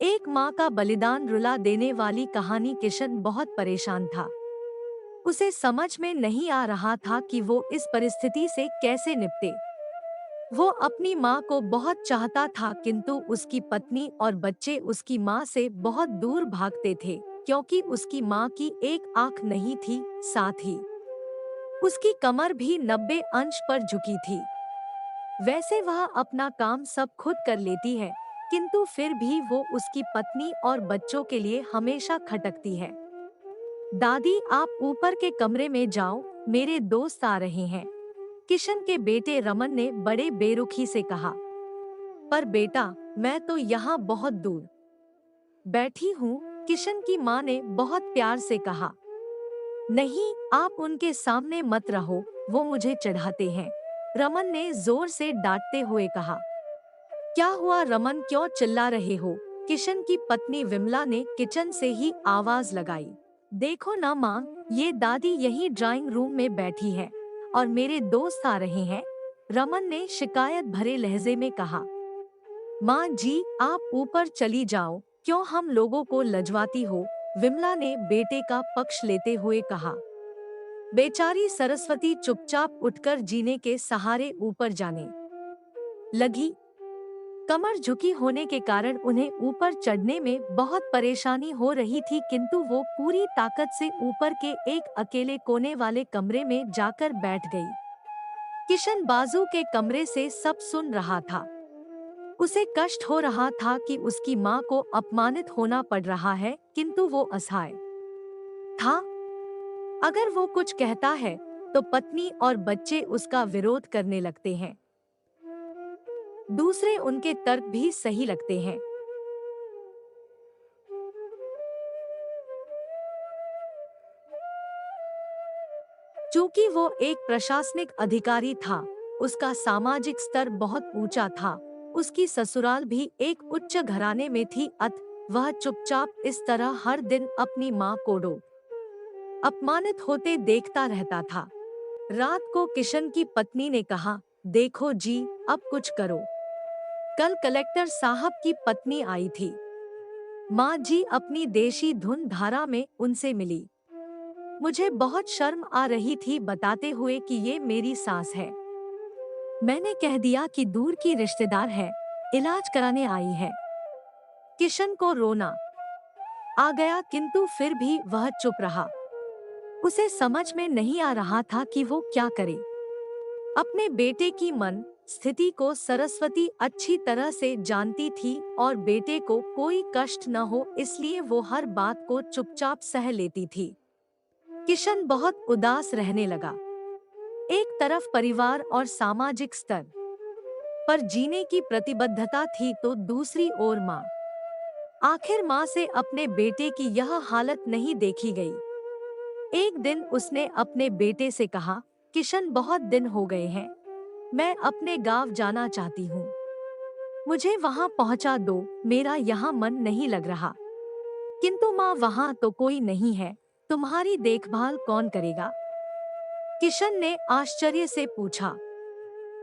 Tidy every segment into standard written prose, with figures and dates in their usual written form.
एक माँ का बलिदान रुला देने वाली कहानी। किशन बहुत परेशान था। उसे समझ में नहीं आ रहा था कि वो इस परिस्थिति से कैसे निपटे। वो अपनी माँ को बहुत चाहता था, किंतु उसकी पत्नी और बच्चे उसकी माँ से बहुत दूर भागते थे, क्योंकि उसकी माँ की एक आंख नहीं थी, साथ ही उसकी कमर भी 90 अंश पर झुकी थी। वैसे वह अपना काम सब खुद कर लेती है, किंतु फिर भी वो उसकी पत्नी और बच्चों के लिए हमेशा खटकती है। दादी, आप ऊपर के कमरे में जाओ, मेरे दोस्त आ रहे हैं, किशन के बेटे रमन ने बड़े बेरुखी से कहा। पर बेटा, मैं तो यहाँ बहुत दूर बैठी हूँ, किशन की माँ ने बहुत प्यार से कहा। नहीं, आप उनके सामने मत रहो, वो मुझे चढ़ाते हैं, रमन ने जोर से डांटते हुए कहा। क्या हुआ रमन, क्यों चिल्ला रहे हो? किशन की पत्नी विमला ने किचन से ही आवाज लगाई। देखो ना माँ, ये दादी यही ड्राइंग रूम में बैठी है और मेरे दोस्त आ रहे हैं, रमन ने शिकायत भरे लहजे में कहा। माँ जी, आप ऊपर चली जाओ, क्यों हम लोगों को लजवाती हो? विमला ने बेटे का पक्ष लेते हुए कहा। बेचारी सरस्वती चुपचाप उठकर जीने के सहारे ऊपर जाने लगी। कमर झुकी होने के कारण उन्हें ऊपर चढ़ने में बहुत परेशानी हो रही थी, किंतु वो पूरी ताकत से ऊपर के एक अकेले कोने वाले कमरे में जाकर बैठ गई। किशन बाजू के कमरे से सब सुन रहा था। उसे कष्ट हो रहा था कि उसकी माँ को अपमानित होना पड़ रहा है, किंतु वो असहाय था। अगर वो कुछ कहता है तो पत्नी और बच्चे उसका विरोध करने लगते हैं। दूसरे उनके तर्क भी सही लगते हैं। चूंकि वो एक प्रशासनिक अधिकारी था, उसका सामाजिक स्तर बहुत ऊंचा था। उसकी ससुराल भी एक उच्च घराने में थी, अतः वह चुपचाप इस तरह हर दिन अपनी माँ को अपमानित होते देखता रहता था। रात को किशन की पत्नी ने कहा, देखो जी, अब कुछ करो। कल कलेक्टर साहब की पत्नी आई थी। माँ जी अपनी देशी धुन धारा में उनसे मिली। मुझे बहुत शर्म आ रही थी बताते हुए कि ये मेरी सास है। मैंने कह दिया कि दूर की रिश्तेदार है, इलाज कराने आई है। किशन को रोना आ गया, किंतु फिर भी वह चुप रहा। उसे समझ में नहीं आ रहा था कि वो क्या करे। अपने बेटे की मन स्थिति को सरस्वती अच्छी तरह से जानती थी और बेटे को कोई कष्ट न हो, इसलिए वो हर बात को चुपचाप सह लेती थी। किशन बहुत उदास रहने लगा। एक तरफ परिवार और सामाजिक स्तर पर जीने की प्रतिबद्धता थी, तो दूसरी ओर माँ। आखिर माँ से अपने बेटे की यह हालत नहीं देखी गई। एक दिन उसने अपने बेटे से कहा, किशन, बहुत दिन हो गए हैं, मैं अपने गांव जाना चाहती हूँ, मुझे वहाँ पहुँचा दो, मेरा यहाँ मन नहीं लग रहा। किंतु माँ, वहाँ तो कोई नहीं है, तुम्हारी देखभाल कौन करेगा? किशन ने आश्चर्य से पूछा।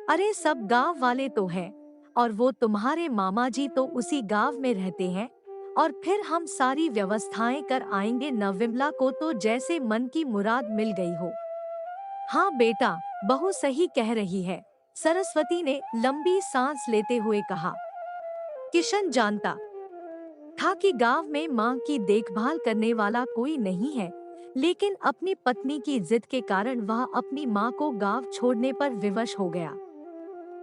अरे, सब गांव वाले तो हैं, और वो तुम्हारे मामा जी तो उसी गांव में रहते हैं, और फिर हम सारी व्यवस्थाएं कर आएंगे न। विमला को तो जैसे मन की मुराद मिल गई हो। हाँ बेटा, बहू सही कह रही है, सरस्वती ने लंबी सांस लेते हुए कहा। किशन जानता था कि गांव में माँ की देखभाल करने वाला कोई नहीं है, लेकिन अपनी पत्नी की जिद के कारण वह अपनी माँ को गांव छोड़ने पर विवश हो गया।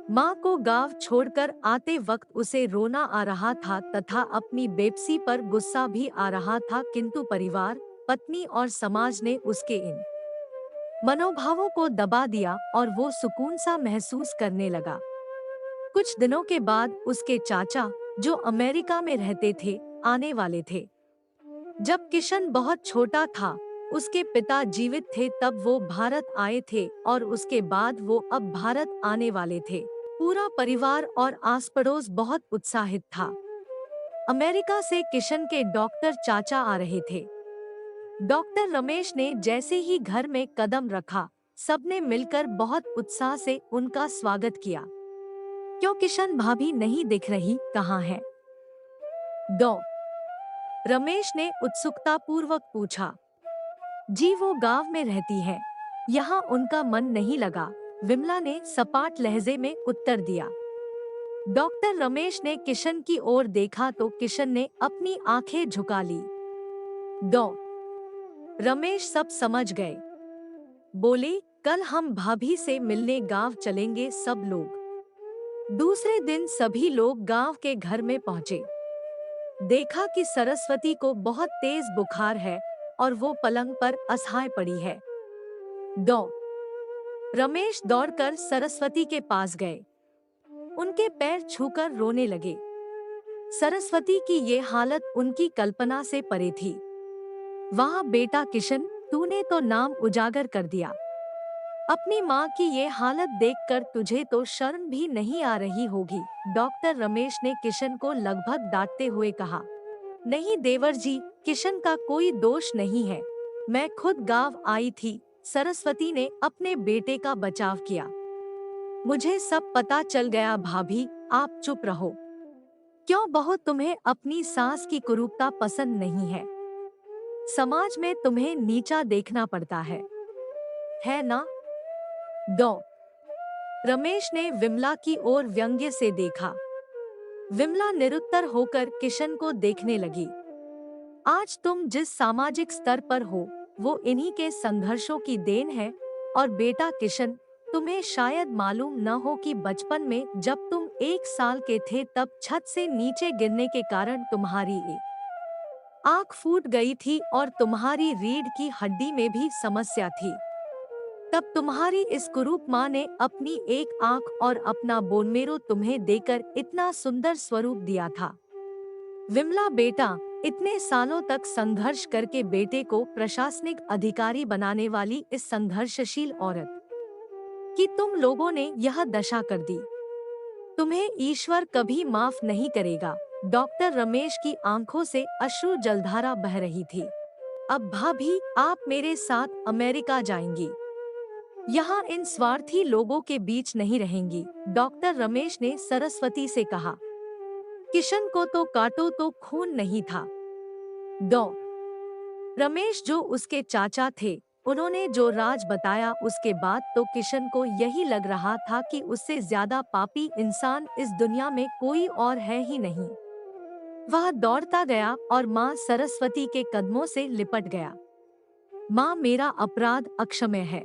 माँ को गांव छोड़कर आते वक्त उसे रोना आ रहा था तथा अपनी बेबसी पर गुस्सा भी आ रहा था, किंतु परिवार, पत्नी और समाज ने उसके इन मनोभावों को दबा दिया और वो सुकून सा महसूस करने लगा। कुछ दिनों के बाद उसके चाचा, जो अमेरिका में रहते थे, आने वाले थे। जब किशन बहुत छोटा था, उसके पिता जीवित थे तब वो भारत आए थे और उसके बाद वो अब भारत आने वाले थे। पूरा परिवार और आस पड़ोस बहुत उत्साहित था। अमेरिका से किशन के डॉक्टर चाचा आ रहे थे। डॉक्टर रमेश ने जैसे ही घर में कदम रखा, सबने मिलकर बहुत उत्साह से उनका स्वागत किया। क्यों किशन, भाभी नहीं दिख रही, कहाँ है? रमेश ने उत्सुकतापूर्वक पूछा। जी वो गांव में रहती है, यहाँ उनका मन नहीं लगा, विमला ने सपाट लहजे में उत्तर दिया। डॉक्टर रमेश ने किशन की ओर देखा तो किशन ने अपनी आंखें झुका ली। डॉ रमेश सब समझ गए। बोले, कल हम भाभी से मिलने गांव चलेंगे सब लोग। दूसरे दिन सभी लोग गांव के घर में पहुंचे। देखा कि सरस्वती को बहुत तेज बुखार है और वो पलंग पर असहाय पड़ी है। डॉ रमेश दौड़कर सरस्वती के पास गए। उनके पैर छूकर रोने लगे। सरस्वती की ये हालत उनकी कल्पना से परे थी। वाह बेटा किशन, तूने तो नाम उजागर कर दिया। अपनी माँ की ये हालत देखकर तुझे तो शर्म भी नहीं आ रही होगी। डॉक्टर रमेश ने किशन को लगभग डांटते हुए कहा। नहीं देवर जी, किशन का कोई दोष नहीं है, मैं खुद गांव आई थी। सरस्वती ने अपने बेटे का बचाव किया। मुझे सब पता चल गया भाभी, आप चुप रहो। क्यों बहू, तुम्हें अपनी सास की कुरूपता पसंद नहीं है? समाज में तुम्हें नीचा देखना पड़ता है ना? डॉ रमेश ने विमला की ओर व्यंग्य से देखा। विमला निरुत्तर होकर किशन को देखने लगी। आज तुम जिस सामाजिक स्तर पर हो, वो इन्हीं के संघर्षों की देन है। और बेटा किशन, तुम्हें शायद मालूम न हो कि बचपन में जब तुम 1 साल के थे तब छत से नीचे गिरने के कारण तुम्हारी एक आंख फूट गई थी और तुम्हारी रीढ़ की हड्डी में भी समस्या थी। तब तुम्हारी इस कुरूप माँ ने अपनी एक आंख और अपना बोनमेरो तुम्हें देकर इतना सुंदर स्वरूप दिया था। विमला बेटा, इतने सालों तक संघर्ष करके बेटे को प्रशासनिक अधिकारी बनाने वाली इस संघर्षशील औरत कि तुम लोगों ने यह दशा कर दी, तुम्हें ईश्वर कभी माफ नहीं करेगा। डॉक्टर रमेश की आंखों से अश्रु जलधारा बह रही थी। अब भाभी, आप मेरे साथ अमेरिका जाएंगी, यहाँ इन स्वार्थी लोगों के बीच नहीं रहेंगी। डॉक्टर रमेश ने सरस्वती से कहा। किशन को तो काटो तो खून नहीं था। डॉ रमेश जो उसके चाचा थे, उन्होंने जो राज बताया उसके बाद तो किशन को यही लग रहा था कि उससे ज्यादा पापी इंसान इस दुनिया में कोई और है ही नहीं। वह दौड़ता गया और माँ सरस्वती के कदमों से लिपट गया। माँ, मेरा अपराध अक्षम्य है,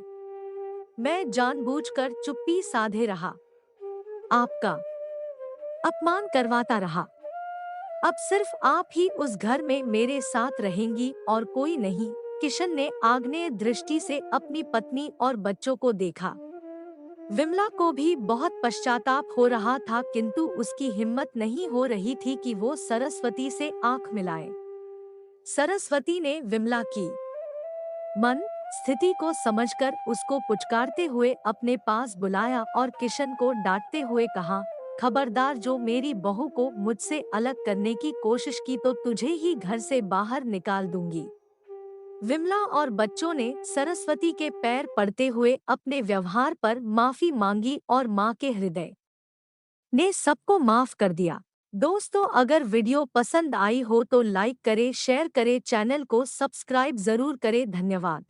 मैं जानबूझकर चुप्पी साधे रहा, आपका अपमान करवाता रहा। अब सिर्फ आप ही उस घर में मेरे साथ रहेंगी और कोई नहीं। किशन ने आग्नेय दृष्टि से अपनी पत्नी और बच्चों को देखा। विमला को भी बहुत पश्चाताप हो रहा था, किंतु उसकी हिम्मत नहीं हो रही थी कि वो सरस्वती से आंख मिलाए। सरस्वती ने विमला की मन स्थिति को समझकर उसको पुचकारते हुए अपने पास बुलाया और किशन को डांटते हुए कहा, खबरदार, जो मेरी बहू को मुझसे अलग करने की कोशिश की तो तुझे ही घर से बाहर निकाल दूंगी। विमला और बच्चों ने सरस्वती के पैर पड़ते हुए अपने व्यवहार पर माफी मांगी और माँ के हृदय ने सबको माफ कर दिया। दोस्तों, अगर वीडियो पसंद आई हो तो लाइक करें, शेयर करें, चैनल को सब्सक्राइब जरूर करें। धन्यवाद।